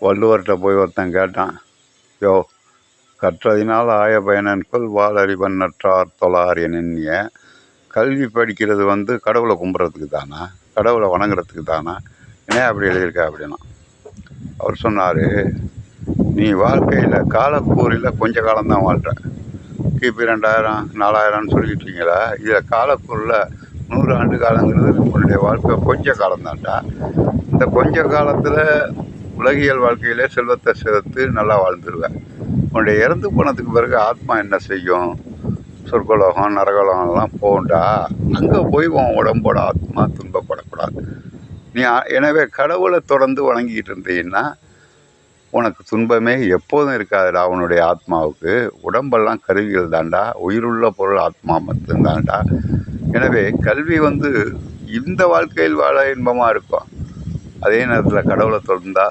வள்ளுவர்கிட்ட போய் ஒருத்தன் கேட்டான், யோ, கற்றதினால் ஆய பயனன்கொல் வாளறிவன் நற்றார் தொழார் எண்ணிய. கல்வி படிக்கிறது கடவுளை கும்பிட்றதுக்கு தானா, கடவுளை வணங்குறதுக்கு தானா, ஏன் அப்படி எழுதியிருக்க அப்படின்னா. அவர் சொன்னார், நீ வாழ்க்கையில் காலக்கூறில் கொஞ்ச காலம்தான் வாழ்கிற. கிபி 2000 4000ன்னு சொல்லிக்கிட்டீங்களா, இதில் காலக்கூறில் 100 ஆண்டு காலங்கிறது உன்னுடைய வாழ்க்கை கொஞ்ச காலம்தான்டா. இந்த கொஞ்ச காலத்தில் உலகியல் வாழ்க்கையிலே செல்வத்தை சேர்த்து நல்லா வாழ்ந்துருவேன். உன்னுடைய இறந்து போனதுக்கு பிறகு ஆத்மா என்ன செய்யும்? சொர்க்கலோகம் நரகலோகம்லாம் போகும்டா. அங்கே போய் உன் உடம்போட ஆத்மா துன்பப்படக்கூடாது. நீ எனவே கடவுளை தொடர்ந்து வணங்கிக்கிட்டு இருந்தீங்கன்னா உனக்கு துன்பமே எப்போதும் இருக்காதுடா. உன்னுடைய ஆத்மாவுக்கு உடம்பெல்லாம் கருவிகள் தான்டா, உயிருள்ள பொருள் ஆத்மா மட்டும்தான்டா. எனவே கல்வி இந்த வாழ்க்கையில் வாழ இன்பமாக இருக்கும். அதே நேரத்தில் கடவுளை தொடர்ந்தா